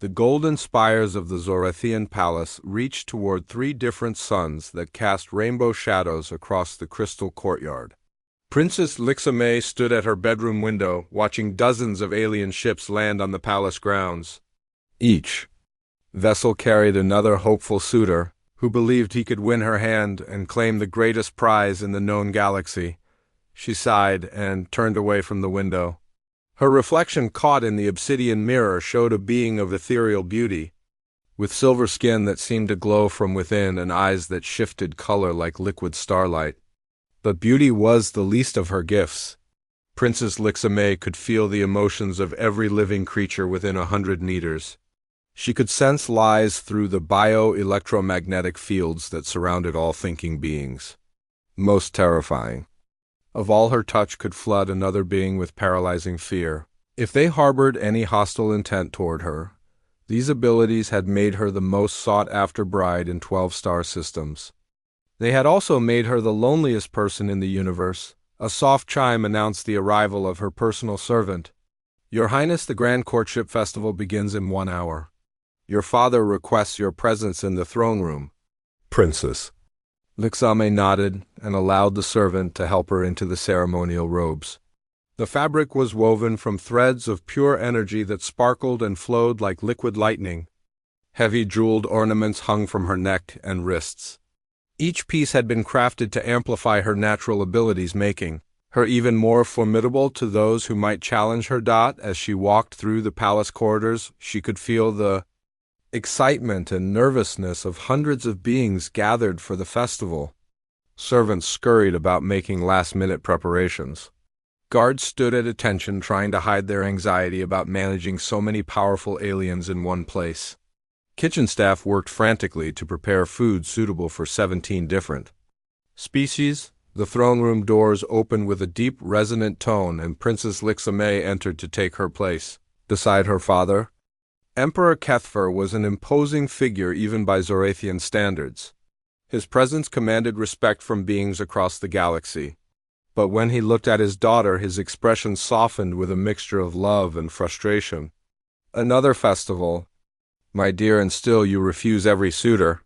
The golden spires of the Zorethian palace reached toward three different suns that cast rainbow shadows across the crystal courtyard. Princess Lixame stood at her bedroom window, watching dozens of alien ships land on the palace grounds. Each vessel carried another hopeful suitor, who believed he could win her hand and claim the greatest prize in the known galaxy. She sighed and turned away from the window. Her reflection caught in the obsidian mirror showed a being of ethereal beauty, with silver skin that seemed to glow from within and eyes that shifted color like liquid starlight. But beauty was the least of her gifts. Princess Lixame could feel the emotions of every living creature within 100 meters. She could sense lies through the bio-electromagnetic fields that surrounded all thinking beings. Most terrifying of all, her touch could flood another being with paralyzing fear. If they harbored any hostile intent toward her, these abilities had made her the most sought-after bride in 12-star systems. They had also made her the loneliest person in the universe. A soft chime announced the arrival of her personal servant. "Your Highness, the Grand Courtship Festival begins in 1 hour. Your father requests your presence in the throne room." Princess Lixame nodded and allowed the servant to help her into the ceremonial robes. The fabric was woven from threads of pure energy that sparkled and flowed like liquid lightning. Heavy jeweled ornaments hung from her neck and wrists. Each piece had been crafted to amplify her natural abilities, making her even more formidable to those who might challenge her. As she walked through the palace corridors, she could feel the excitement and nervousness of hundreds of beings gathered for the festival. Servants scurried about making last-minute preparations. Guards stood at attention trying to hide their anxiety about managing so many powerful aliens in one place. Kitchen staff worked frantically to prepare food suitable for 17 different species. The throne room doors opened with a deep, resonant tone, and Princess Lixame entered to take her place beside her father. Emperor Kethfer was an imposing figure even by Zorethian standards. His presence commanded respect from beings across the galaxy. But when he looked at his daughter, his expression softened with a mixture of love and frustration. "Another festival, my dear, and still you refuse every suitor.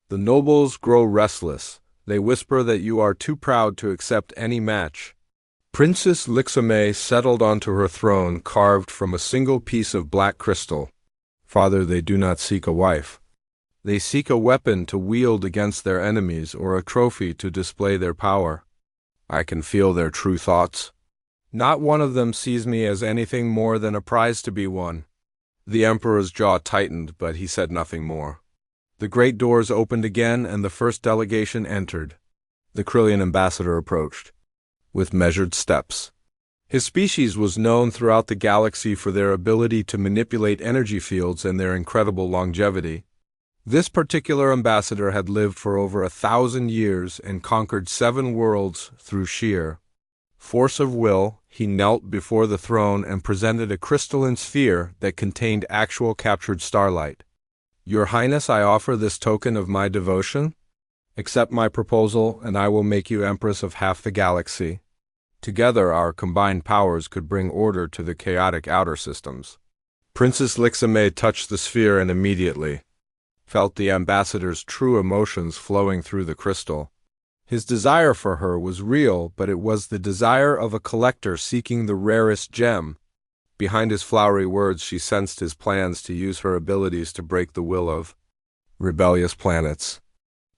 The nobles grow restless. They whisper that you are too proud to accept any match." Princess Lixame settled onto her throne carved from a single piece of black crystal. "Father, they do not seek a wife. They seek a weapon to wield against their enemies or a trophy to display their power. I can feel their true thoughts. Not one of them sees me as anything more than a prize to be won." The emperor's jaw tightened, but he said nothing more. The great doors opened again, and the first delegation entered. The Krillian ambassador approached with measured steps. His species was known throughout the galaxy for their ability to manipulate energy fields and their incredible longevity. This particular ambassador had lived for over 1,000 years and conquered 7 worlds through sheer force of will. He knelt before the throne and presented a crystalline sphere that contained actual captured starlight. "Your Highness, I offer this token of my devotion. Accept my proposal, and I will make you Empress of half the galaxy. Together, our combined powers could bring order to the chaotic outer systems." Princess Lixame touched the sphere and immediately felt the ambassador's true emotions flowing through the crystal. His desire for her was real, but it was the desire of a collector seeking the rarest gem. Behind his flowery words, she sensed his plans to use her abilities to break the will of rebellious planets.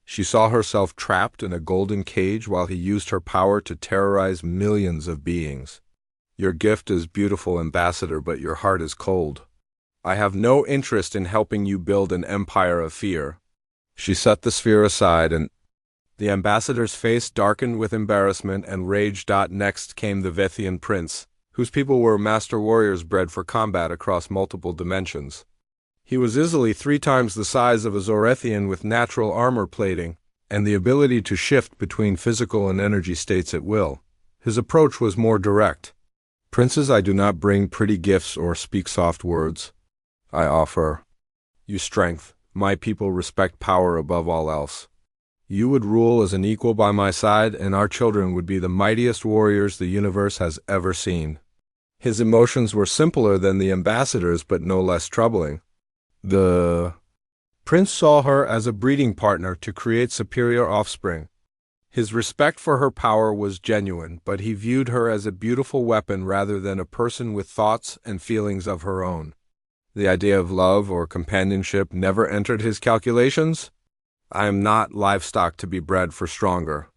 She saw herself trapped in a golden cage while he used her power to terrorize millions of beings. "Your gift is beautiful, ambassador, but your heart is cold. I have no interest in helping you build an empire of fear." She set the sphere aside, and the ambassador's face darkened with embarrassment and rage. Next came the Vethian prince, whose people were master warriors bred for combat across multiple dimensions. He was easily 3 times the size of a Zorethian with natural armor plating and the ability to shift between physical and energy states at will. His approach was more direct. "Princes, I do not bring pretty gifts or speak soft words. I offer you strength. My people respect power above all else. You would rule as an equal by my side, and our children would be the mightiest warriors the universe has ever seen." His emotions were simpler than the ambassador's, but no less troubling. The prince saw her as a breeding partner to create superior offspring. His respect for her power was genuine, but he viewed her as a beautiful weapon rather than a person with thoughts and feelings of her own. The idea of love or companionship never entered his calculations. I am not livestock to be bred for stronger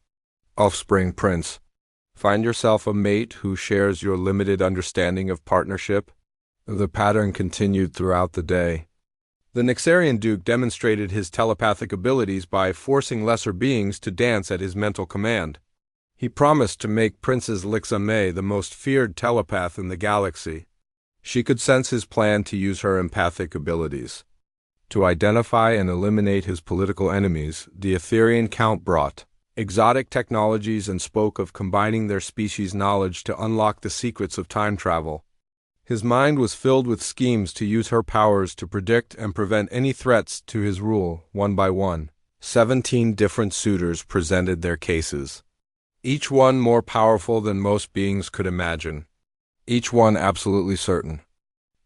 offspring, prince. Find yourself a mate who shares your limited understanding of partnership. The pattern continued throughout the day. The Nixarian Duke demonstrated his telepathic abilities by forcing lesser beings to dance at his mental command. He promised to make Princess Lixame the most feared telepath in the galaxy. She could sense his plan to use her empathic abilities to identify and eliminate his political enemies. The Etherean Count brought exotic technologies and spoke of combining their species' knowledge to unlock the secrets of time travel. His mind was filled with schemes to use her powers to predict and prevent any threats to his rule. One by one, 17 different suitors presented their cases, each one more powerful than most beings could imagine, each one absolutely certain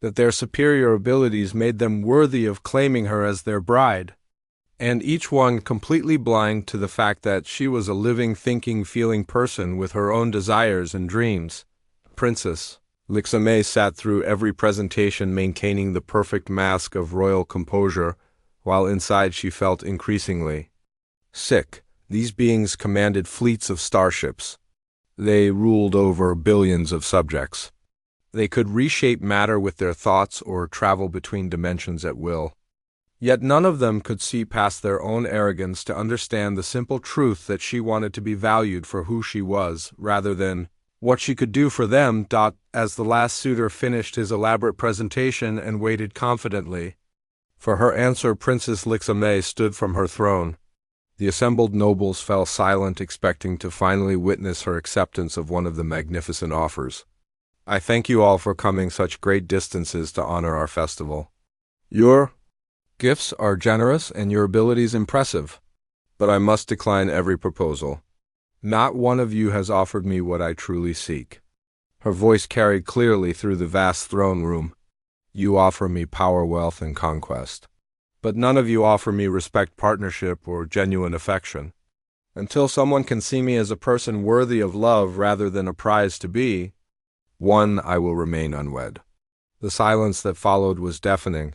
that their superior abilities made them worthy of claiming her as their bride, and each one completely blind to the fact that she was a living, thinking, feeling person with her own desires and dreams. Princess Lixame sat through every presentation maintaining the perfect mask of royal composure, while inside she felt increasingly sick. These beings commanded fleets of starships. They ruled over billions of subjects. They could reshape matter with their thoughts or travel between dimensions at will. Yet none of them could see past their own arrogance to understand the simple truth that she wanted to be valued for who she was, rather than what she could do for them. As the last suitor finished his elaborate presentation and waited confidently for her answer, Princess Lixame stood from her throne. The assembled nobles fell silent, expecting to finally witness her acceptance of one of the magnificent offers. I thank you all for coming such great distances to honor our festival. Your gifts are generous and your abilities impressive, but I must decline every proposal. Not one of you has offered me what I truly seek. Her voice carried clearly through the vast throne room. You offer me power, wealth, and conquest, but none of you offer me respect, partnership, or genuine affection. Until someone can see me as a person worthy of love rather than a prize to be, I will remain unwed. The silence that followed was deafening.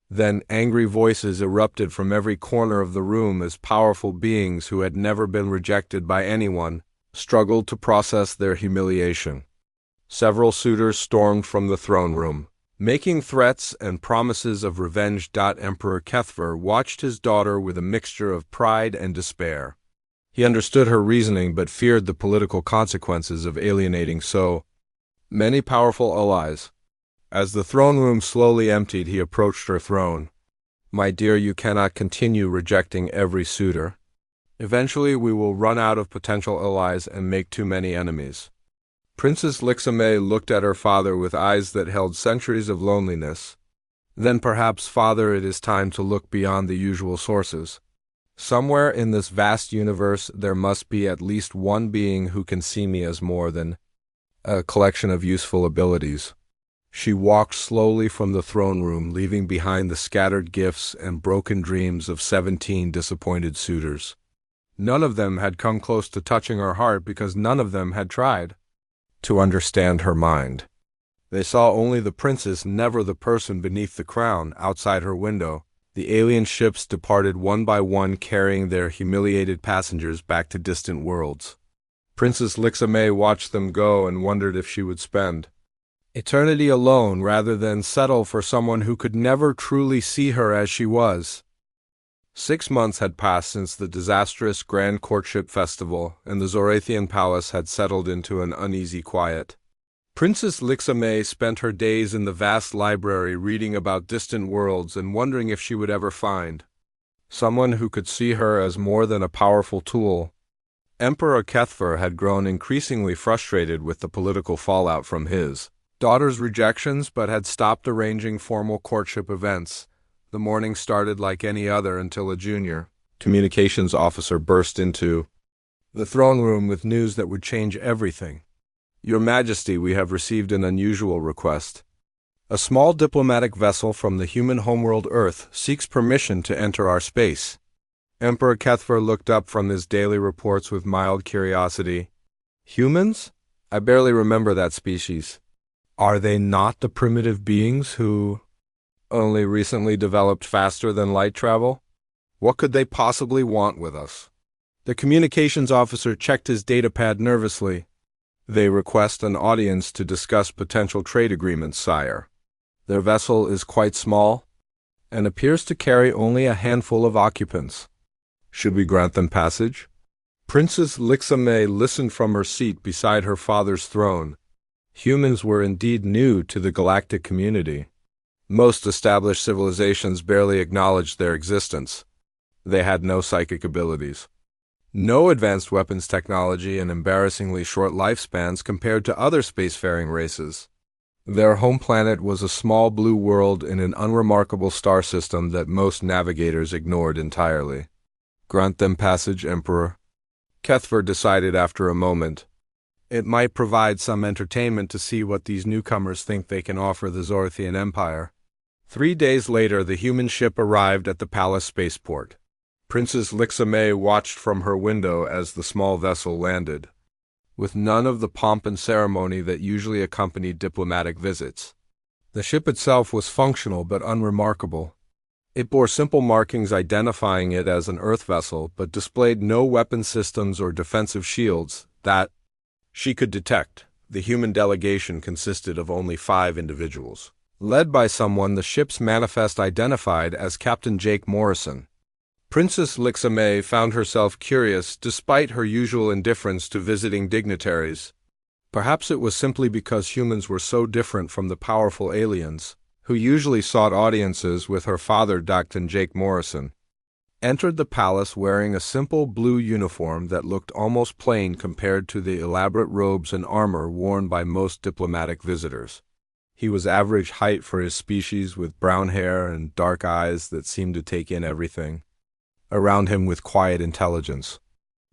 Then angry voices erupted from every corner of the room as powerful beings who had never been rejected by anyone struggled to process their humiliation. Several suitors stormed from the throne room, making threats and promises of revenge. Emperor Kethver watched his daughter with a mixture of pride and despair. He understood her reasoning but feared the political consequences of alienating so many powerful allies. As the throne room slowly emptied, he approached her throne. My dear, you cannot continue rejecting every suitor. Eventually we will run out of potential allies and make too many enemies. Princess Lixame looked at her father with eyes that held centuries of loneliness. Then perhaps, father, it is time to look beyond the usual sources. Somewhere in this vast universe there must be at least one being who can see me as more than a collection of useful abilities. She walked slowly from the throne room, leaving behind the scattered gifts and broken dreams of 17 disappointed suitors. None of them had come close to touching her heart because none of them had tried to understand her mind. They saw only the princess, never the person beneath the crown. Outside her window, the alien ships departed one by one, carrying their humiliated passengers back to distant worlds. Princess Lixame watched them go and wondered if she would spend eternity alone rather than settle for someone who could never truly see her as she was. 6 months had passed since the disastrous Grand Courtship Festival, and the Zorathian Palace had settled into an uneasy quiet. Princess Lixame spent her days in the vast library reading about distant worlds and wondering if she would ever find someone who could see her as more than a powerful tool. Emperor Kethver had grown increasingly frustrated with the political fallout from his daughter's rejections, but had stopped arranging formal courtship events. The morning started like any other until a junior communications officer burst into the throne room with news that would change everything. Your Majesty, we have received an unusual request. A small diplomatic vessel from the human homeworld Earth seeks permission to enter our space. Emperor HFY looked up from his daily reports with mild curiosity. Humans? I barely remember that species. Are they not the primitive beings who only recently developed faster than light travel? What could they possibly want with us? The communications officer checked his datapad nervously. They request an audience to discuss potential trade agreements, sire. Their vessel is quite small and appears to carry only a handful of occupants. Should we grant them passage? Princess Lixame listened from her seat beside her father's throne. Humans were indeed new to the galactic community. Most established civilizations barely acknowledged their existence. They had no psychic abilities, no advanced weapons technology, and embarrassingly short lifespans compared to other spacefaring races. Their home planet was a small blue world in an unremarkable star system that most navigators ignored entirely. Grant them passage, Emperor. HFY decided after a moment. It might provide some entertainment to see what these newcomers think they can offer the Zorathian Empire. 3 days later, the human ship arrived at the palace spaceport. Princess Lixame watched from her window as the small vessel landed, with none of the pomp and ceremony that usually accompanied diplomatic visits. The ship itself was functional but unremarkable. It bore simple markings identifying it as an Earth vessel, but displayed no weapon systems or defensive shields that she could detect. The human delegation consisted of only 5 individuals, led by someone the ship's manifest identified as Captain Jake Morrison. Princess Lixame found herself curious despite her usual indifference to visiting dignitaries. Perhaps it was simply because humans were so different from the powerful aliens, who usually sought audiences with her father, Captain Jake Morrison. Entered the palace wearing a simple blue uniform that looked almost plain compared to the elaborate robes and armor worn by most diplomatic visitors. He was average height for his species, with brown hair and dark eyes that seemed to take in everything around him with quiet intelligence.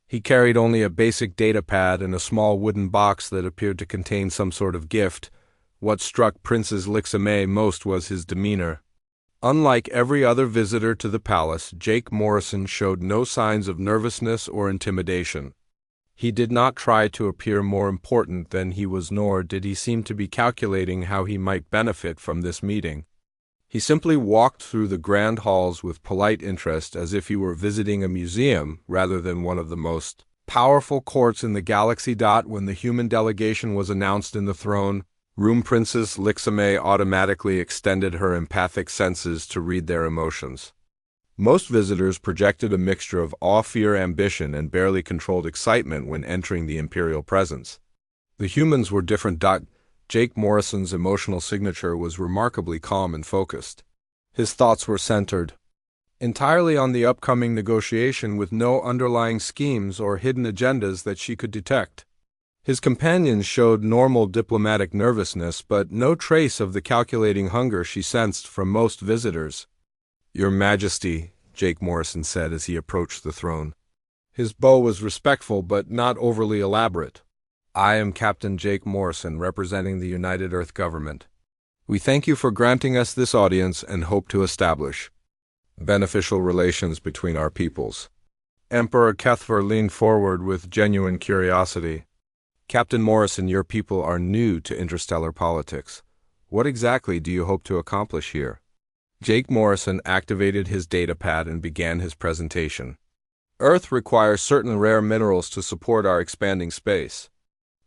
He carried only a basic datapad and a small wooden box that appeared to contain some sort of gift. What struck Princess Lixame most was his demeanor. Unlike every other visitor to the palace, Jake Morrison showed no signs of nervousness or intimidation. He did not try to appear more important than he was, nor did he seem to be calculating how he might benefit from this meeting. He simply walked through the grand halls with polite interest, as if he were visiting a museum rather than one of the most powerful courts in the galaxy. When the human delegation was announced in the throne room, Princess Lixame automatically extended her empathic senses to read their emotions. Most visitors projected a mixture of awe, fear, ambition, and barely controlled excitement when entering the imperial presence. The humans were different. Jake Morrison's emotional signature was remarkably calm and focused. His thoughts were centered entirely on the upcoming negotiation, with no underlying schemes or hidden agendas that she could detect. His companions showed normal diplomatic nervousness, but no trace of the calculating hunger she sensed from most visitors. "Your Majesty," Jake Morrison said as he approached the throne. His bow was respectful but not overly elaborate. "I am Captain Jake Morrison, representing the United Earth Government. We thank you for granting us this audience and hope to establish beneficial relations between our peoples." Emperor HFY leaned forward with genuine curiosity. "Captain Morrison, your people are new to interstellar politics. What exactly do you hope to accomplish here?" Jake Morrison activated his datapad and began his presentation. "Earth requires certain rare minerals to support our expanding space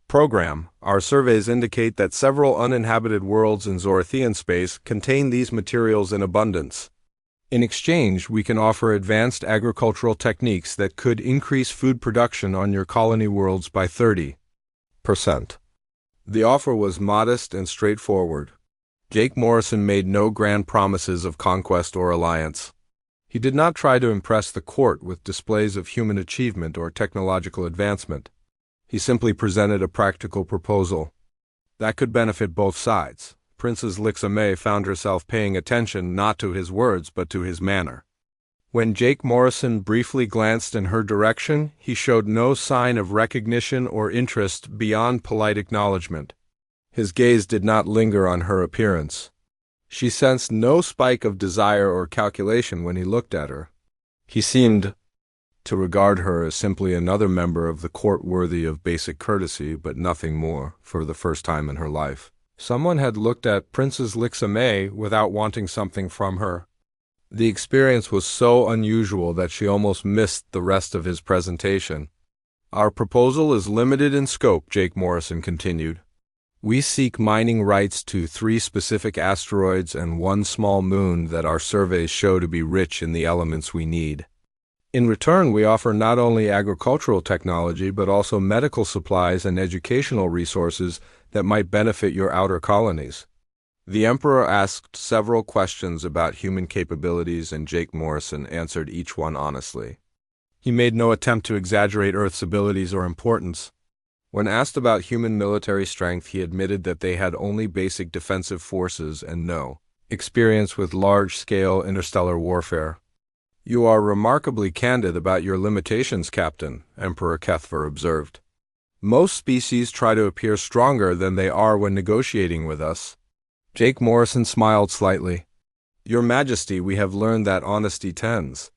program. Our surveys indicate that several uninhabited worlds in Zorathian space contain these materials in abundance. In exchange, we can offer advanced agricultural techniques that could increase food production on your colony worlds by 30%. The offer was modest and straightforward. Jake Morrison made no grand promises of conquest or alliance. He did not try to impress the court with displays of human achievement or technological advancement. He simply presented a practical proposal that could benefit both sides. Princess Lixame found herself paying attention not to his words but to his manner. When Jake Morrison briefly glanced in her direction, he showed no sign of recognition or interest beyond polite acknowledgement. His gaze did not linger on her appearance. She sensed no spike of desire or calculation when he looked at her. He seemed to regard her as simply another member of the court worthy of basic courtesy, but nothing more. For the first time in her life, someone had looked at Princess Lixamay without wanting something from her. The experience was so unusual that she almost missed the rest of his presentation. Our proposal is limited in scope, Jake Morrison continued. We seek mining rights to 3 specific asteroids and 1 small moon that our surveys show to be rich in the elements we need. In return, we offer not only agricultural technology but also medical supplies and educational resources that might benefit your outer colonies. The Emperor asked several questions about human capabilities, and Jake Morrison answered each one honestly. He made no attempt to exaggerate Earth's abilities or importance. When asked about human military strength, he admitted that they had only basic defensive forces and no experience with large-scale interstellar warfare. You are remarkably candid about your limitations, Captain, Emperor HFY observed. Most species try to appear stronger than they are when negotiating with us. Jake Morrison smiled slightly. Your Majesty, we have learned that honesty tends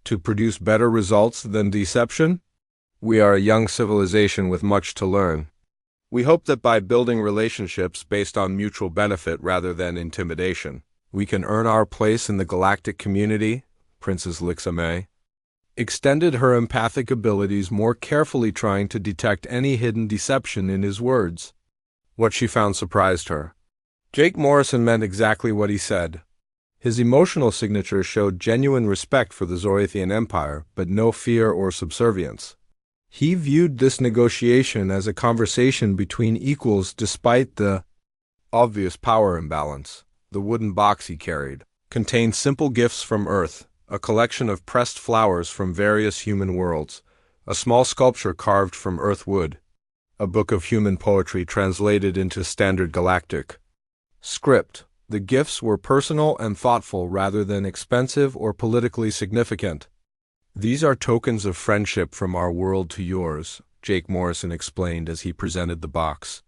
to produce better results than deception. We are a young civilization with much to learn. We hope that by building relationships based on mutual benefit rather than intimidation, we can earn our place in the galactic community. Princess Lixamay extended her empathic abilities, more carefully trying to detect any hidden deception in his words. What she found surprised her. Jake Morrison meant exactly what he said. His emotional signature showed genuine respect for the Zorathian Empire, but no fear or subservience. He viewed this negotiation as a conversation between equals despite the obvious power imbalance. The wooden box he carried contained simple gifts from Earth, a collection of pressed flowers from various human worlds, a small sculpture carved from Earth wood, a book of human poetry translated into standard galactic script. The gifts were personal and thoughtful rather than expensive or politically significant. These are tokens of friendship from our world to yours, Jake Morrison explained as he presented the box.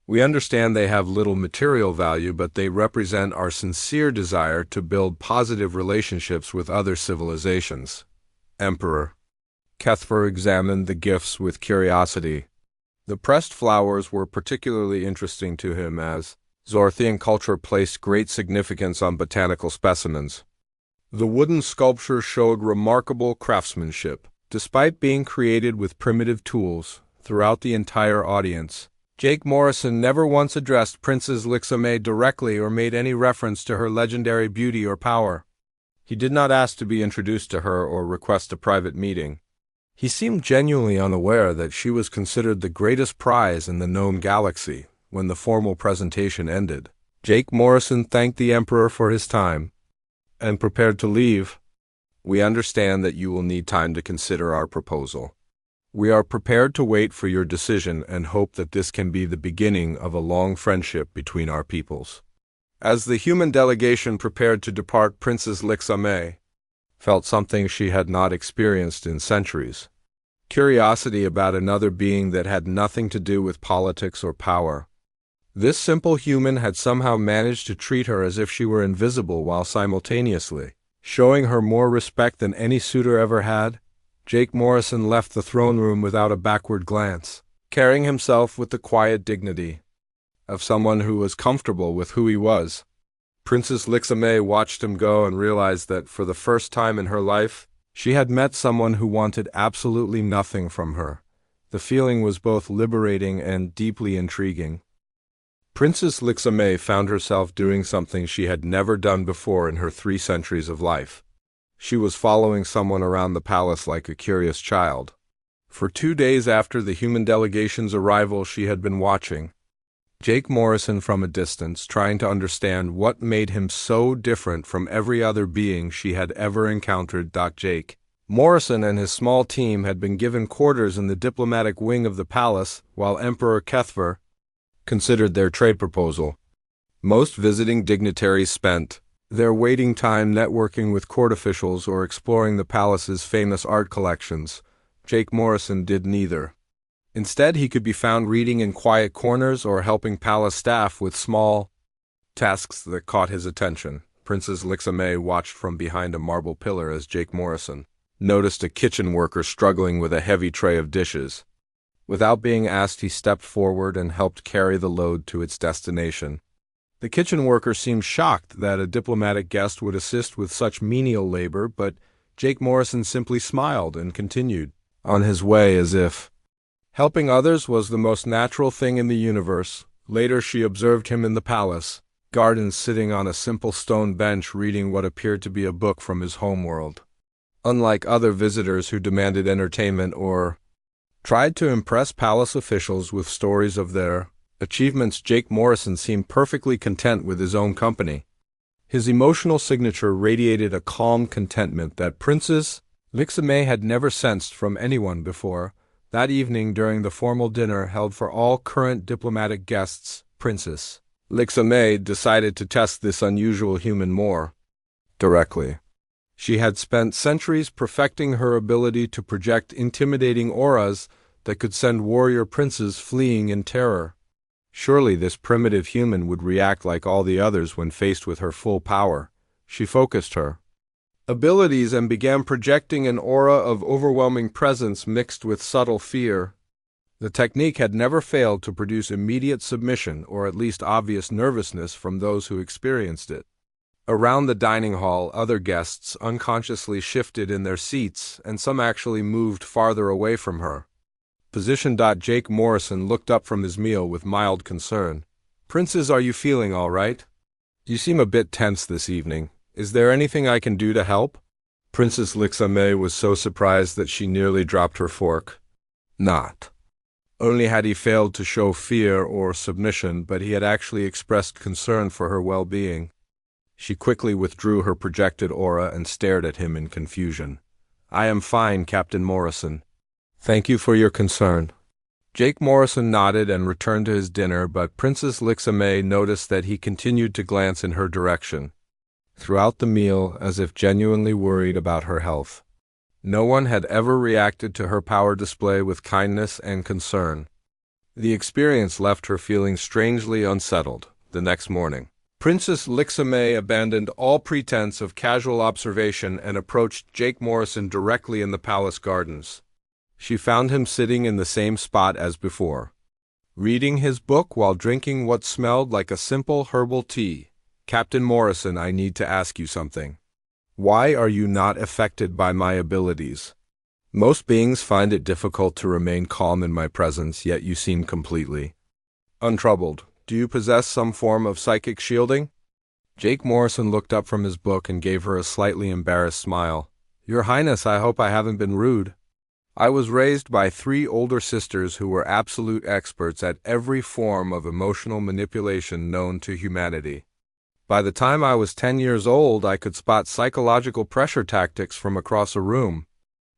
We understand they have little material value, but they represent our sincere desire to build positive relationships with other civilizations. Emperor HFY examined the gifts with curiosity. The pressed flowers were particularly interesting to him as Zorathian culture placed great significance on botanical specimens. The wooden sculpture showed remarkable craftsmanship. Despite being created with primitive tools, throughout the entire audience, Jake Morrison never once addressed Princess Lixamay directly or made any reference to her legendary beauty or power. He did not ask to be introduced to her or request a private meeting. He seemed genuinely unaware that she was considered the greatest prize in the known galaxy. When the formal presentation ended, Jake Morrison thanked the Emperor for his time and prepared to leave. We understand that you will need time to consider our proposal. We are prepared to wait for your decision and hope that this can be the beginning of a long friendship between our peoples. As the human delegation prepared to depart, Princess Lixamay felt something she had not experienced in centuries. Curiosity about another being that had nothing to do with politics or power. This simple human had somehow managed to treat her as if she were invisible while simultaneously showing her more respect than any suitor ever had. Jake Morrison left the throne room without a backward glance, carrying himself with the quiet dignity of someone who was comfortable with who he was. Princess Lixamay watched him go and realized that for the first time in her life, she had met someone who wanted absolutely nothing from her. The feeling was both liberating and deeply intriguing. Princess Lixamay found herself doing something she had never done before in her 3 centuries of life. She was following someone around the palace like a curious child. For 2 days after the human delegation's arrival, she had been watching Jake Morrison from a distance, trying to understand what made him so different from every other being she had ever encountered. Jake Morrison and his small team had been given quarters in the diplomatic wing of the palace, while Emperor HFY considered their trade proposal. Most visiting dignitaries spent their waiting time networking with court officials or exploring the palace's famous art collections. Jake Morrison did neither. Instead, he could be found reading in quiet corners or helping palace staff with small tasks that caught his attention. Princess Lixamay watched from behind a marble pillar as Jake Morrison noticed a kitchen worker struggling with a heavy tray of dishes. Without being asked, he stepped forward and helped carry the load to its destination. The kitchen worker seemed shocked that a diplomatic guest would assist with such menial labor, but Jake Morrison simply smiled and continued on his way as if helping others was the most natural thing in the universe. Later she observed him in the palace gardens sitting on a simple stone bench reading what appeared to be a book from his homeworld. Unlike other visitors who demanded entertainment or tried to impress palace officials with stories of their achievements, Jake Morrison seemed perfectly content with his own company. His emotional signature radiated a calm contentment that Princess Lixamay had never sensed from anyone before. That evening, during the formal dinner held for all current diplomatic guests, Princess Lixamay decided to test this unusual human more directly. She had spent centuries perfecting her ability to project intimidating auras that could send warrior princes fleeing in terror. Surely this primitive human would react like all the others when faced with her full power. She focused her abilities and began projecting an aura of overwhelming presence mixed with subtle fear. The technique had never failed to produce immediate submission or at least obvious nervousness from those who experienced it. Around the dining hall, other guests unconsciously shifted in their seats, and some actually moved farther away from her. Position. Jake Morrison looked up from his meal with mild concern. "Princess, are you feeling all right? You seem a bit tense this evening. Is there anything I can do to help?" Princess Lixamay was so surprised that she nearly dropped her fork. Not only had he failed to show fear or submission, but he had actually expressed concern for her well-being. She quickly withdrew her projected aura and stared at him in confusion. "I am fine, Captain Morrison. Thank you for your concern." Jake Morrison nodded and returned to his dinner, but Princess Lixamay noticed that he continued to glance in her direction throughout the meal, as if genuinely worried about her health. No one had ever reacted to her power display with kindness and concern. The experience left her feeling strangely unsettled. The next morning, Princess Lixamay abandoned all pretense of casual observation and approached Jake Morrison directly in the palace gardens. She found him sitting in the same spot as before, reading his book while drinking what smelled like a simple herbal tea. "Captain Morrison, I need to ask you something. Why are you not affected by my abilities? Most beings find it difficult to remain calm in my presence, yet you seem completely untroubled. Do you possess some form of psychic shielding?" Jake Morrison looked up from his book and gave her a slightly embarrassed smile. "Your Highness, I hope I haven't been rude. I was raised by 3 older sisters who were absolute experts at every form of emotional manipulation known to humanity. By the time I was 10 years old, I could spot psychological pressure tactics from across a room.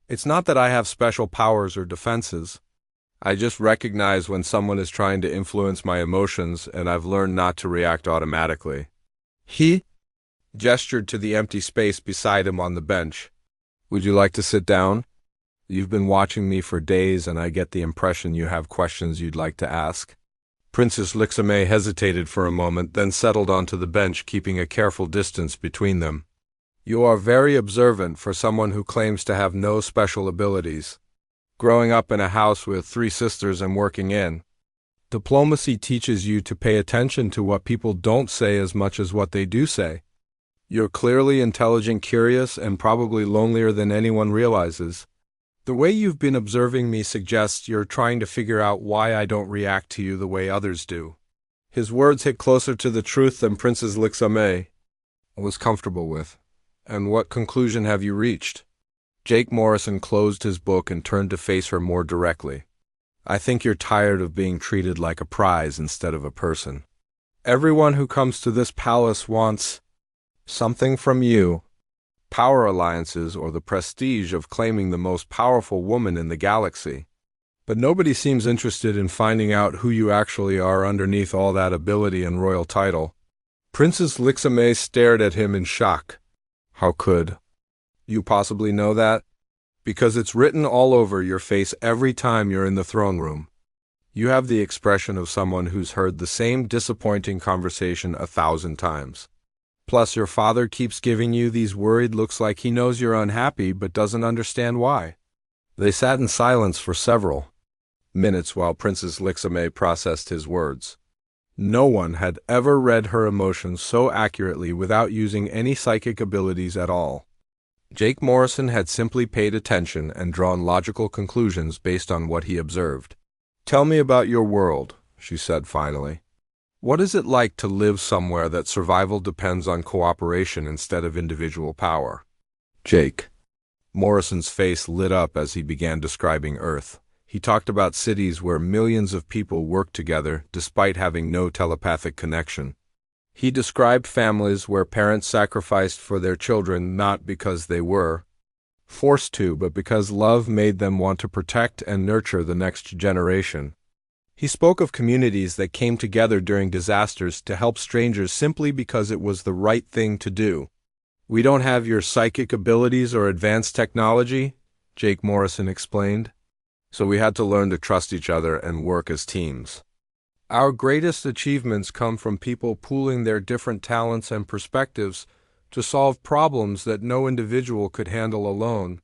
It's not that I have special powers or defenses. I just recognize when someone is trying to influence my emotions, and I've learned not to react automatically." He gestured to the empty space beside him on the bench. "Would you like to sit down? You've been watching me for days, and I get the impression you have questions you'd like to ask." Princess Lixamay hesitated for a moment, then settled onto the bench, keeping a careful distance between them. "You are very observant for someone who claims to have no special abilities. Growing up in a house with 3 sisters and working in diplomacy teaches you to pay attention to what people don't say as much as what they do say. You're clearly intelligent, curious, and probably lonelier than anyone realizes. The way you've been observing me suggests you're trying to figure out why I don't react to you the way others do." His words hit closer to the truth than Princess Lixamay was comfortable with. "And what conclusion have you reached?" Jake Morrison closed his book and turned to face her more directly. "I think you're tired of being treated like a prize instead of a person. Everyone who comes to this palace wants something from you. Power alliances or the prestige of claiming the most powerful woman in the galaxy. But nobody seems interested in finding out who you actually are underneath all that ability and royal title." Princess Lixamay stared at him in shock. "How could you possibly know that?" "Because it's written all over your face every time you're in the throne room. You have the expression of someone who's heard the same disappointing conversation 1,000 times. Plus, your father keeps giving you these worried looks like he knows you're unhappy but doesn't understand why. They sat in silence for several minutes while Princess Lixame processed his words. No one had ever read her emotions so accurately without using any psychic abilities at all. Jake Morrison had simply paid attention and drawn logical conclusions based on what he observed. "Tell me about your world," she said finally. "What is it like to live somewhere that survival depends on cooperation instead of individual power?" Jake Morrison's face lit up as he began describing Earth. He talked about cities where millions of people worked together despite having no telepathic connection. He described families where parents sacrificed for their children not because they were forced to, but because love made them want to protect and nurture the next generation. He spoke of communities that came together during disasters to help strangers simply because it was the right thing to do. "We don't have your psychic abilities or advanced technology," Jake Morrison explained. "So we had to learn to trust each other and work as teams. Our greatest achievements come from people pooling their different talents and perspectives to solve problems that no individual could handle alone."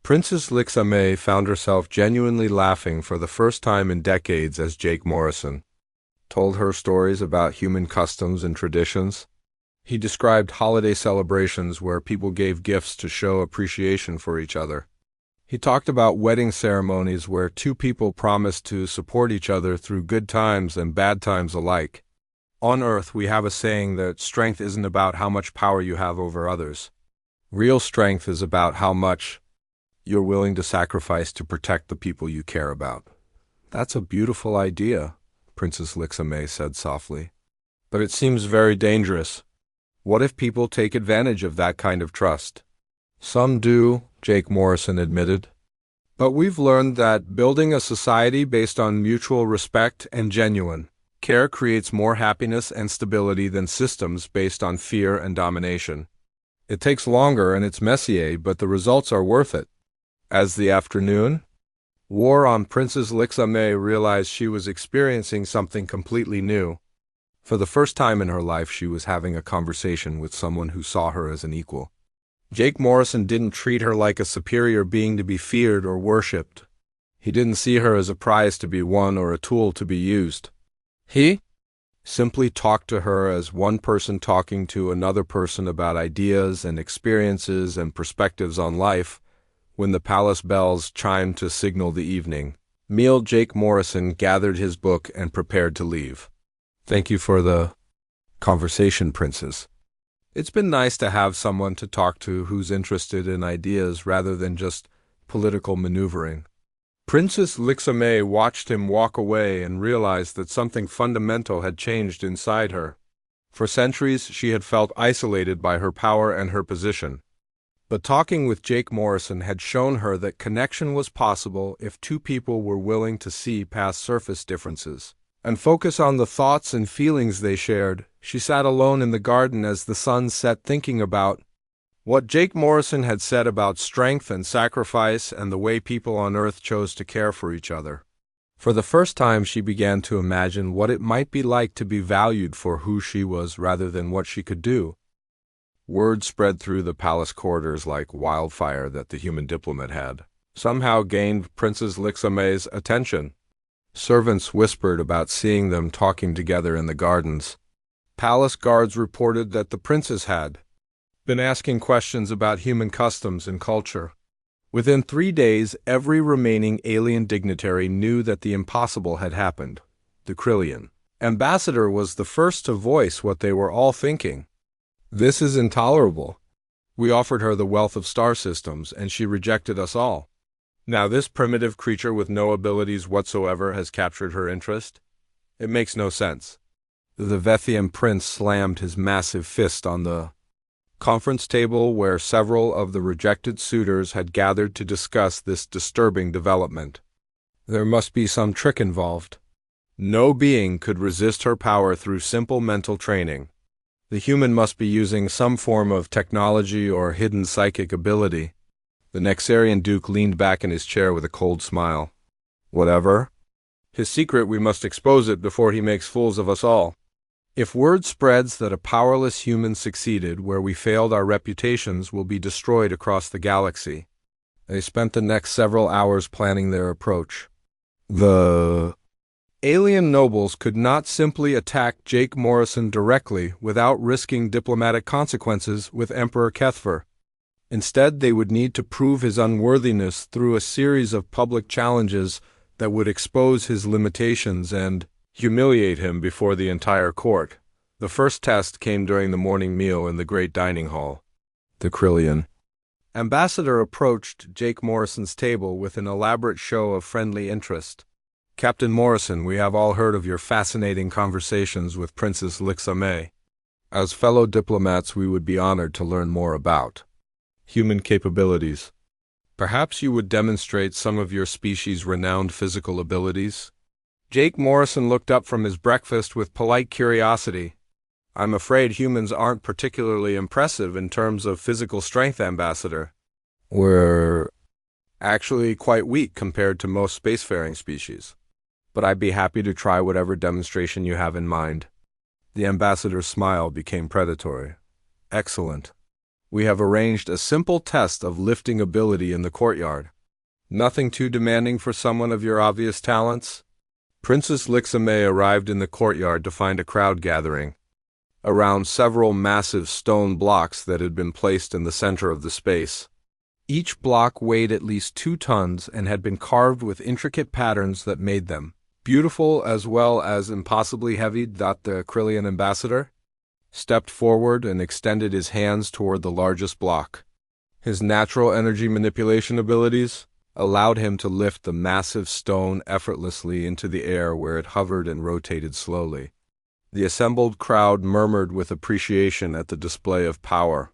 Princess Lixame found herself genuinely laughing for the first time in decades as Jake Morrison told her stories about human customs and traditions. He described holiday celebrations where people gave gifts to show appreciation for each other. He talked about wedding ceremonies where two people promised to support each other through good times and bad times alike. On Earth, we have a saying that strength isn't about how much power you have over others. Real strength is about how much you're willing to sacrifice to protect the people you care about. "That's a beautiful idea," Princess Lixame said softly. "But it seems very dangerous. What if people take advantage of that kind of trust?" "Some do," Jake Morrison admitted. "But we've learned that building a society based on mutual respect and genuine care creates more happiness and stability than systems based on fear and domination. It takes longer and it's messier, but the results are worth it." As the afternoon wore on, Princess Lixame realized she was experiencing something completely new. For the first time in her life, she was having a conversation with someone who saw her as an equal. Jake Morrison didn't treat her like a superior being to be feared or worshipped. He didn't see her as a prize to be won or a tool to be used. He simply talked to her as one person talking to another person about ideas and experiences and perspectives on life. When the palace bells chimed to signal the evening meal, Jake Morrison gathered his book and prepared to leave. "Thank you for the conversation, Princess. It's been nice to have someone to talk to who's interested in ideas rather than just political maneuvering." Princess Lixame watched him walk away and realized that something fundamental had changed inside her. For centuries, she had felt isolated by her power and her position. But talking with Jake Morrison had shown her that connection was possible if two people were willing to see past surface differences and focus on the thoughts and feelings they shared. She sat alone in the garden as the sun set, thinking about what Jake Morrison had said about strength and sacrifice and the way people on Earth chose to care for each other. For the first time, she began to imagine what it might be like to be valued for who she was rather than what she could do. Word spread through the palace corridors like wildfire that the human diplomat had somehow gained Princess Lixame's attention. Servants whispered about seeing them talking together in the gardens. Palace guards reported that the princess had been asking questions about human customs and culture. Within 3 days, every remaining alien dignitary knew that the impossible had happened. The Krillian ambassador was the first to voice what they were all thinking. "This is intolerable. We offered her the wealth of star systems, and she rejected us all. Now this primitive creature with no abilities whatsoever has captured her interest. It makes no sense." The Vethian prince slammed his massive fist on the conference table where several of the rejected suitors had gathered to discuss this disturbing development. There must be some trick involved. No being could resist her power through simple mental training. The human must be using some form of technology or hidden psychic ability. The Nexarian Duke leaned back in his chair with a cold smile. "Whatever?" His secret, we must expose it before he makes fools of us all. If word spreads that a powerless human succeeded where we failed, our reputations will be destroyed across the galaxy. They spent the next several hours planning their approach. The alien nobles could not simply attack Jake Morrison directly without risking diplomatic consequences with Emperor Kethfer. Instead, they would need to prove his unworthiness through a series of public challenges that would expose his limitations and humiliate him before the entire court. The first test came during the morning meal in the great dining hall. The Krillian ambassador approached Jake Morrison's table with an elaborate show of friendly interest. Captain Morrison, we have all heard of your fascinating conversations with Princess Lixame. As fellow diplomats, we would be honored to learn more about human capabilities. Perhaps you would demonstrate some of your species' renowned physical abilities? Jake Morrison looked up from his breakfast with polite curiosity. I'm afraid humans aren't particularly impressive in terms of physical strength, Ambassador. We're actually quite weak compared to most spacefaring species. But I'd be happy to try whatever demonstration you have in mind. The ambassador's smile became predatory. Excellent. We have arranged a simple test of lifting ability in the courtyard. Nothing too demanding for someone of your obvious talents? Princess Lixame arrived in the courtyard to find a crowd gathering around several massive stone blocks that had been placed in the center of the space. Each block weighed at least 2 tons and had been carved with intricate patterns that made them beautiful as well as impossibly heavy. The Krillian ambassador stepped forward and extended his hands toward the largest block. His natural energy manipulation abilities allowed him to lift the massive stone effortlessly into the air where it hovered and rotated slowly. The assembled crowd murmured with appreciation at the display of power.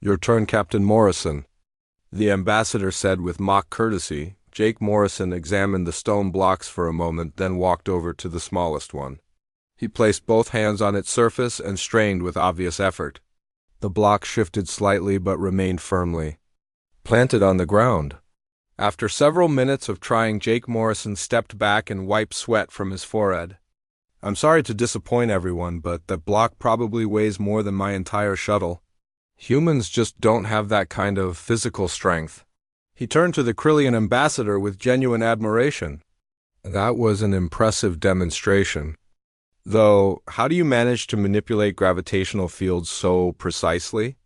Your turn, Captain Morrison, the ambassador said with mock courtesy. Jake Morrison examined the stone blocks for a moment, then walked over to the smallest one. He placed both hands on its surface and strained with obvious effort. The block shifted slightly but remained firmly planted on the ground. After several minutes of trying, Jake Morrison stepped back and wiped sweat from his forehead. I'm sorry to disappoint everyone, but that block probably weighs more than my entire shuttle. Humans just don't have that kind of physical strength. He turned to the Krillian ambassador with genuine admiration. That was an impressive demonstration. Though, how do you manage to manipulate gravitational fields so precisely?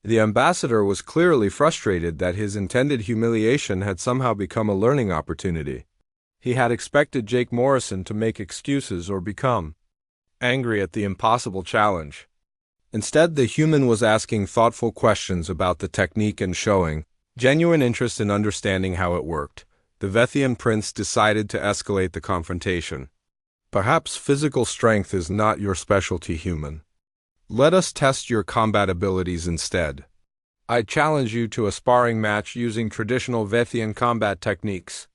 The ambassador was clearly frustrated that his intended humiliation had somehow become a learning opportunity. He had expected Jake Morrison to make excuses or become angry at the impossible challenge. Instead, the human was asking thoughtful questions about the technique and showing genuine interest in understanding how it worked. The Vethian prince decided to escalate the confrontation. Perhaps physical strength is not your specialty, human. Let us test your combat abilities instead. I challenge you to a sparring match using traditional Vethian combat techniques.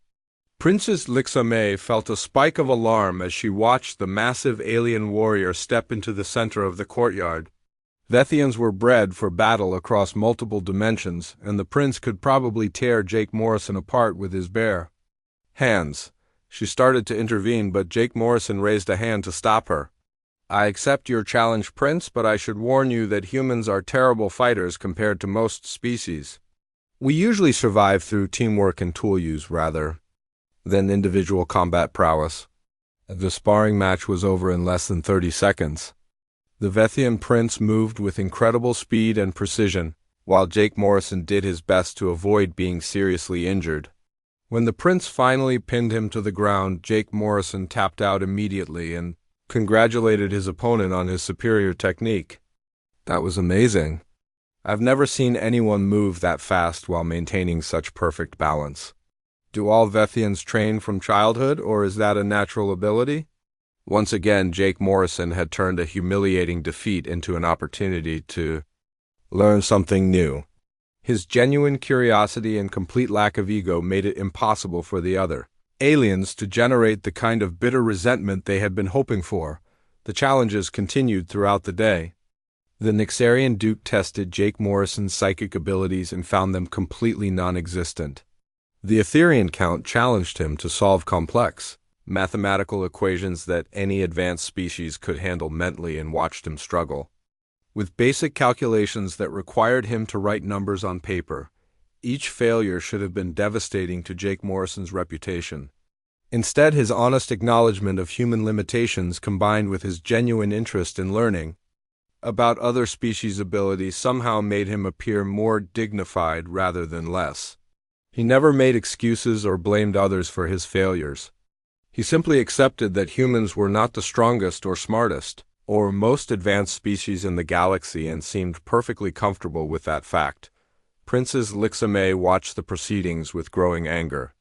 Princess Lixame felt a spike of alarm as she watched the massive alien warrior step into the center of the courtyard. Vethians were bred for battle across multiple dimensions, and the prince could probably tear Jake Morrison apart with his bare hands. She started to intervene, but Jake Morrison raised a hand to stop her. I accept your challenge, Prince, but I should warn you that humans are terrible fighters compared to most species. We usually survive through teamwork and tool use rather than individual combat prowess. The sparring match was over in less than 30 seconds. The Vethian prince moved with incredible speed and precision, while Jake Morrison did his best to avoid being seriously injured. When the prince finally pinned him to the ground, Jake Morrison tapped out immediately and congratulated his opponent on his superior technique. That was amazing. I've never seen anyone move that fast while maintaining such perfect balance. Do all Vethians train from childhood, or is that a natural ability? Once again, Jake Morrison had turned a humiliating defeat into an opportunity to learn something new. His genuine curiosity and complete lack of ego made it impossible for the other aliens to generate the kind of bitter resentment they had been hoping for. The challenges continued throughout the day. The Nixarian Duke tested Jake Morrison's psychic abilities and found them completely non-existent. The Etherian Count challenged him to solve complex mathematical equations that any advanced species could handle mentally, and watched him struggle. With basic calculations that required him to write numbers on paper, each failure should have been devastating to Jake Morrison's reputation. Instead, his honest acknowledgement of human limitations combined with his genuine interest in learning about other species' abilities somehow made him appear more dignified rather than less. He never made excuses or blamed others for his failures. He simply accepted that humans were not the strongest or smartest, or most advanced species in the galaxy, and seemed perfectly comfortable with that fact. Princess Lixame watched the proceedings with growing anger.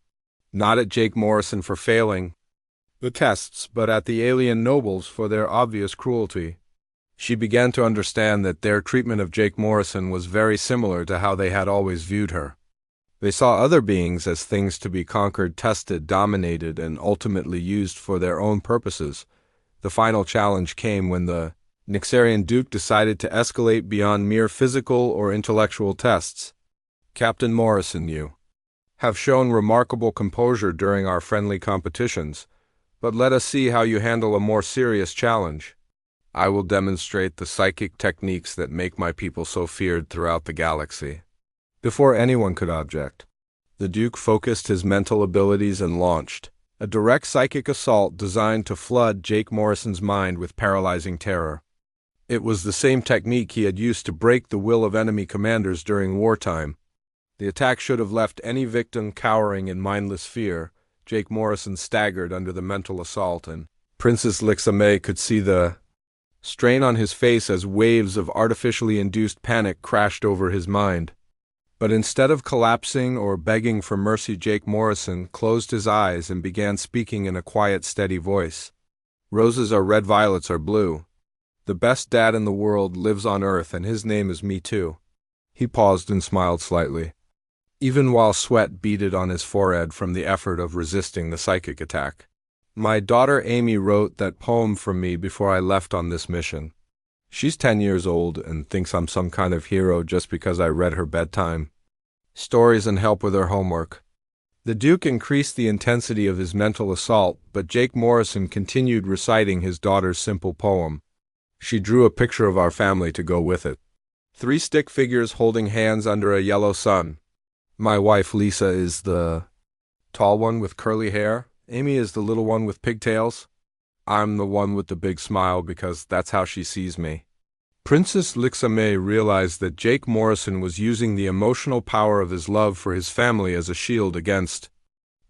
Not at Jake Morrison for failing the tests, but at the alien nobles for their obvious cruelty. She began to understand that their treatment of Jake Morrison was very similar to how they had always viewed her. They saw other beings as things to be conquered, tested, dominated, and ultimately used for their own purposes. The final challenge came when the Nixarian Duke decided to escalate beyond mere physical or intellectual tests. Captain Morrison, you have shown remarkable composure during our friendly competitions, but let us see how you handle a more serious challenge. I will demonstrate the psychic techniques that make my people so feared throughout the galaxy. Before anyone could object, the Duke focused his mental abilities and launched a direct psychic assault designed to flood Jake Morrison's mind with paralyzing terror. It was the same technique he had used to break the will of enemy commanders during wartime. The attack should have left any victim cowering in mindless fear. Jake Morrison staggered under the mental assault, and Princess Lixame could see the strain on his face as waves of artificially induced panic crashed over his mind. But instead of collapsing or begging for mercy, Jake Morrison closed his eyes and began speaking in a quiet, steady voice. Roses are red, violets are blue. The best dad in the world lives on Earth, and his name is me too. He paused and smiled slightly, even while sweat beaded on his forehead from the effort of resisting the psychic attack. My daughter Amy wrote that poem for me before I left on this mission. She's 10 years old and thinks I'm some kind of hero just because I read her bedtime stories and help with her homework. The Duke increased the intensity of his mental assault, but Jake Morrison continued reciting his daughter's simple poem. She drew a picture of our family to go with it. 3 stick figures holding hands under a yellow sun. My wife Lisa is the tall one with curly hair. Amy is the little one with pigtails. I'm the one with the big smile because that's how she sees me. Princess Lixame realized that Jake Morrison was using the emotional power of his love for his family as a shield against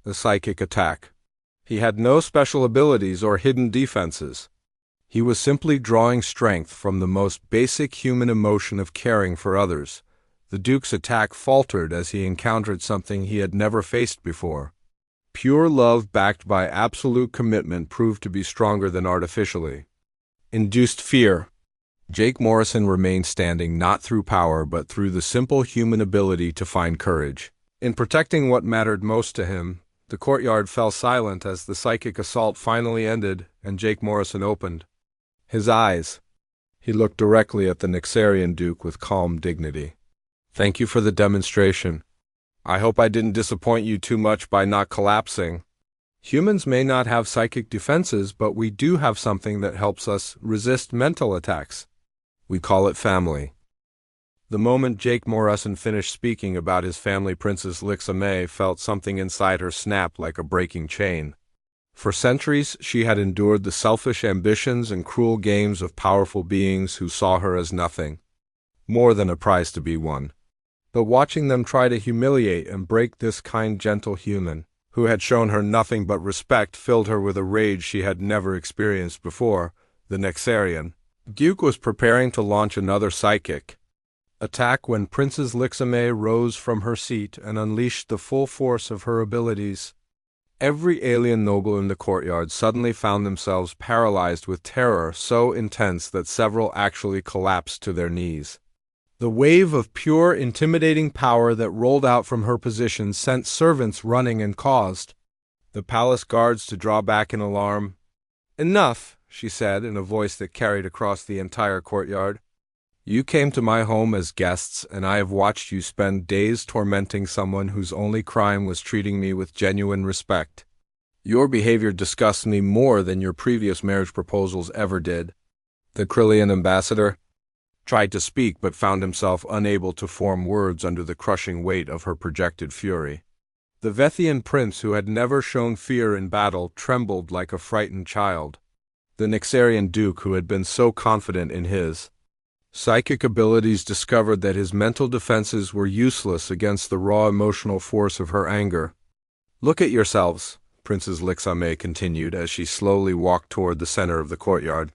the psychic attack. He had no special abilities or hidden defenses. He was simply drawing strength from the most basic human emotion of caring for others. The Duke's attack faltered as he encountered something he had never faced before. Pure love backed by absolute commitment proved to be stronger than artificially induced fear. Jake Morrison remained standing not through power but through the simple human ability to find courage. In protecting what mattered most to him, the courtyard fell silent as the psychic assault finally ended and Jake Morrison opened his eyes. He looked directly at the Nixarian Duke with calm dignity. Thank you for the demonstration. I hope I didn't disappoint you too much by not collapsing. Humans may not have psychic defenses, but we do have something that helps us resist mental attacks. We call it family. The moment Jake Morrison finished speaking about his family, Princess Lixame felt something inside her snap like a breaking chain. For centuries, she had endured the selfish ambitions and cruel games of powerful beings who saw her as nothing more than a prize to be won. But watching them try to humiliate and break this kind, gentle human, who had shown her nothing but respect, filled her with a rage she had never experienced before. The Nixarian Duke was preparing to launch another psychic attack when Princess Lixame rose from her seat and unleashed the full force of her abilities. Every alien noble in the courtyard suddenly found themselves paralyzed with terror so intense that several actually collapsed to their knees. The wave of pure, intimidating power that rolled out from her position sent servants running and caused the palace guards to draw back in alarm. "Enough," she said in a voice that carried across the entire courtyard. "You came to my home as guests, and I have watched you spend days tormenting someone whose only crime was treating me with genuine respect. Your behavior disgusts me more than your previous marriage proposals ever did. The Krillian ambassador tried to speak but found himself unable to form words under the crushing weight of her projected fury. The Vethian prince, who had never shown fear in battle, trembled like a frightened child. The Nixarian duke, who had been so confident in his psychic abilities, discovered that his mental defenses were useless against the raw emotional force of her anger. "Look at yourselves," Princess Lixame continued as she slowly walked toward the center of the courtyard.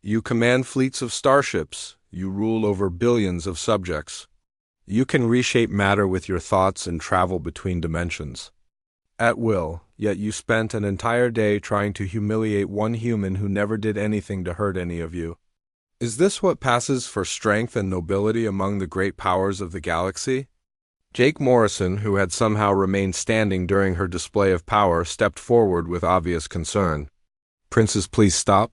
"You command fleets of starships. You rule over billions of subjects. You can reshape matter with your thoughts and travel between dimensions at will, yet you spent an entire day trying to humiliate one human who never did anything to hurt any of you. Is this what passes for strength and nobility among the great powers of the galaxy?" Jake Morrison, who had somehow remained standing during her display of power, stepped forward with obvious concern. "Princess, please stop.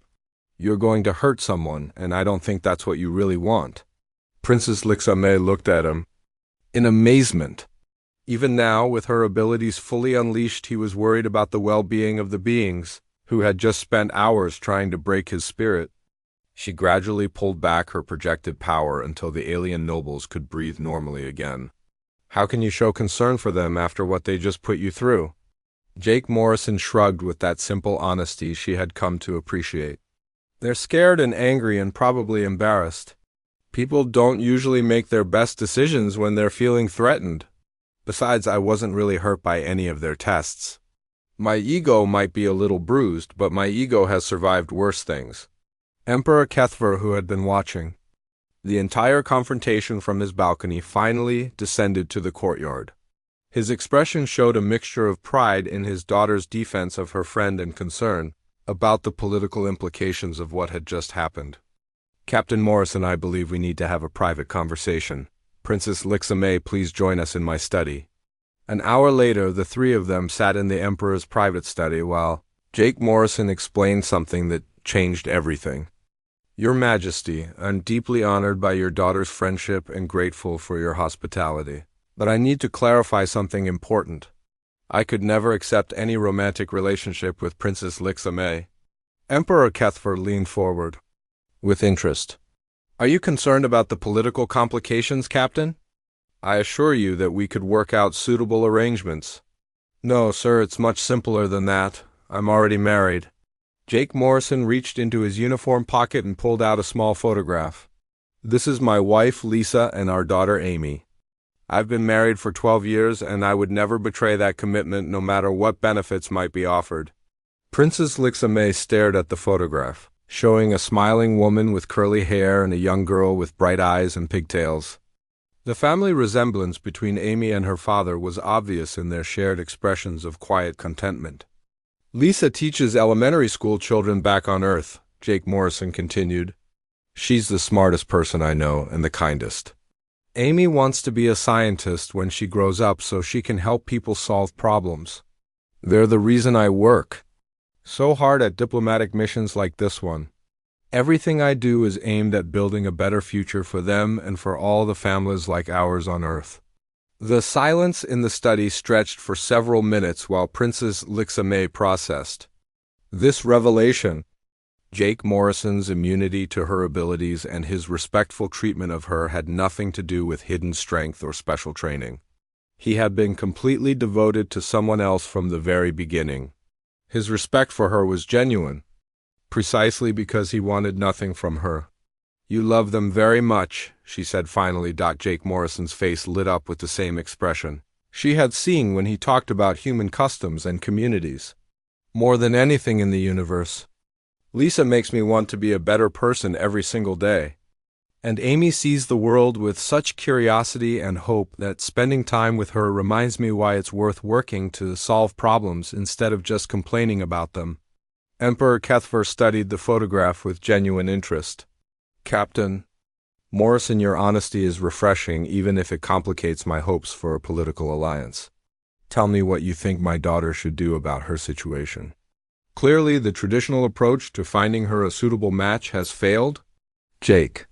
You're going to hurt someone, and I don't think that's what you really want." Princess Lixame looked at him in amazement. Even now, with her abilities fully unleashed, he was worried about the well-being of the beings who had just spent hours trying to break his spirit. She gradually pulled back her projected power until the alien nobles could breathe normally again. "How can you show concern for them after what they just put you through?" Jake Morrison shrugged with that simple honesty she had come to appreciate. "They're scared and angry and probably embarrassed. People don't usually make their best decisions when they're feeling threatened. Besides, I wasn't really hurt by any of their tests. My ego might be a little bruised, but my ego has survived worse things." Emperor Kethver, who had been watching the entire confrontation from his balcony, finally descended to the courtyard. His expression showed a mixture of pride in his daughter's defense of her friend and concern about the political implications of what had just happened. "Captain Morrison, I believe we need to have a private conversation. Princess Lixame, please join us in my study." An hour later, the three of them sat in the Emperor's private study while Jake Morrison explained something that changed everything. "Your Majesty, I'm deeply honored by your daughter's friendship and grateful for your hospitality. But I need to clarify something important. I could never accept any romantic relationship with Princess Lixame." Emperor Kethver leaned forward with interest. "Are you concerned about the political complications, Captain? I assure you that we could work out suitable arrangements." "No, sir, it's much simpler than that. I'm already married." Jake Morrison reached into his uniform pocket and pulled out a small photograph. "This is my wife, Lisa, and our daughter, Amy. I've been married for 12 years, and I would never betray that commitment no matter what benefits might be offered." Princess Lixame stared at the photograph, showing a smiling woman with curly hair and a young girl with bright eyes and pigtails. The family resemblance between Amy and her father was obvious in their shared expressions of quiet contentment. "Lisa teaches elementary school children back on Earth," Jake Morrison continued. "She's the smartest person I know and the kindest. Amy wants to be a scientist when she grows up so she can help people solve problems. They're the reason I work so hard at diplomatic missions like this one. Everything I do is aimed at building a better future for them and for all the families like ours on Earth." The silence in the study stretched for several minutes while Princess Lixame processed this revelation. Jake Morrison's immunity to her abilities and his respectful treatment of her had nothing to do with hidden strength or special training. He had been completely devoted to someone else from the very beginning. His respect for her was genuine, precisely because he wanted nothing from her. "You love them very much," she said finally. Jake Morrison's face lit up with the same expression she had seen when he talked about human customs and communities. "More than anything in the universe. Lisa makes me want to be a better person every single day. And Amy sees the world with such curiosity and hope that spending time with her reminds me why it's worth working to solve problems instead of just complaining about them." Emperor Kethver studied the photograph with genuine interest. "Captain Morrison, your honesty is refreshing even if it complicates my hopes for a political alliance. Tell me what you think my daughter should do about her situation." Clearly, the traditional approach to finding her a suitable match has failed. Jake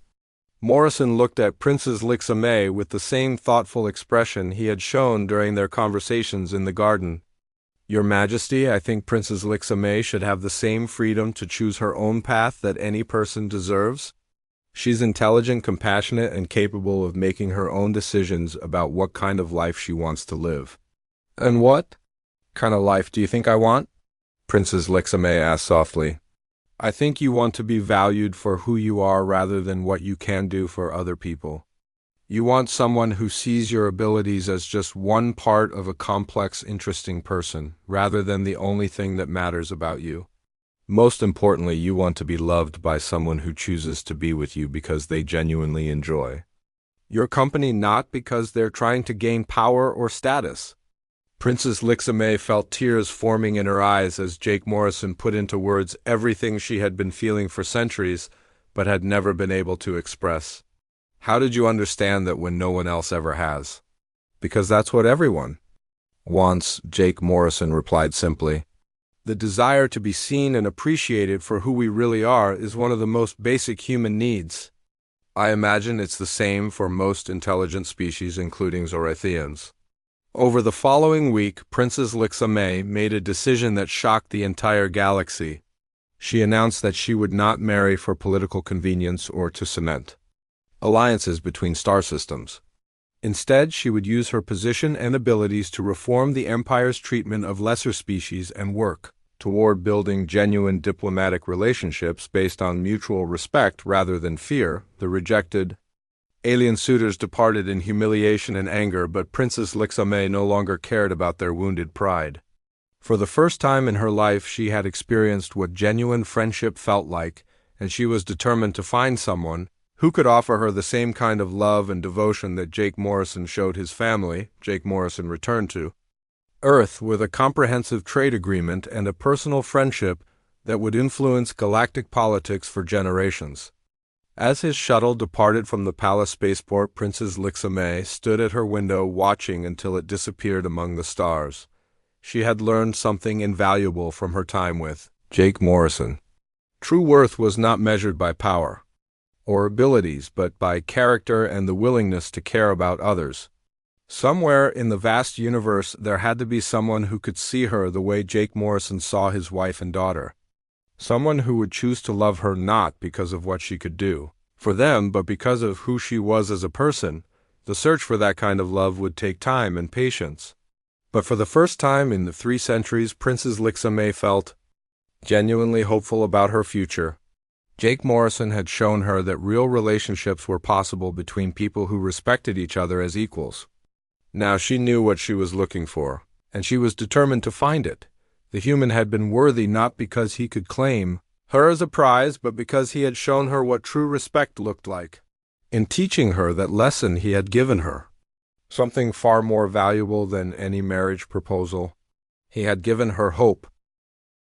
Morrison looked at Princess Lixame with the same thoughtful expression he had shown during their conversations in the garden. Your Majesty, I think Princess Lixamay should have the same freedom to choose her own path that any person deserves. She's intelligent, compassionate, and capable of making her own decisions about what kind of life she wants to live. And what kind of life do you think I want? Princess Lixamay asked softly. I think you want to be valued for who you are rather than what you can do for other people. You want someone who sees your abilities as just one part of a complex, interesting person, rather than the only thing that matters about you. Most importantly, you want to be loved by someone who chooses to be with you because they genuinely enjoy your company, not because they're trying to gain power or status. Princess Lixamay felt tears forming in her eyes as Jake Morrison put into words everything she had been feeling for centuries, but had never been able to express. How did you understand that when no one else ever has? Because that's what everyone wants, Jake Morrison replied simply. The desire to be seen and appreciated for who we really are is one of the most basic human needs. I imagine it's the same for most intelligent species, including Zorathians. Over the following week, Princess Lixamay made a decision that shocked the entire galaxy. She announced that she would not marry for political convenience or to cement alliances between star systems. Instead, she would use her position and abilities to reform the Empire's treatment of lesser species and work toward building genuine diplomatic relationships based on mutual respect rather than fear. The rejected alien suitors departed in humiliation and anger, but Princess Lixamay no longer cared about their wounded pride. For the first time in her life, she had experienced what genuine friendship felt like, and she was determined to find someone who could offer her the same kind of love and devotion that Jake Morrison showed his family. Jake Morrison returned to Earth with a comprehensive trade agreement and a personal friendship that would influence galactic politics for generations. As his shuttle departed from the palace spaceport, Princess Lixamay stood at her window watching until it disappeared among the stars. She had learned something invaluable from her time with Jake Morrison. True worth was not measured by power or abilities, but by character and the willingness to care about others. Somewhere in the vast universe, there had to be someone who could see her the way Jake Morrison saw his wife and daughter. Someone who would choose to love her not because of what she could do for them, but because of who she was as a person. The search for that kind of love would take time and patience. But for the first time in the 3 centuries, Princess Lixamay felt genuinely hopeful about her future. Jake Morrison had shown her that real relationships were possible between people who respected each other as equals. Now she knew what she was looking for, and she was determined to find it. The human had been worthy not because he could claim her as a prize, but because he had shown her what true respect looked like. In teaching her that lesson, he had given her something far more valuable than any marriage proposal. He had given her hope,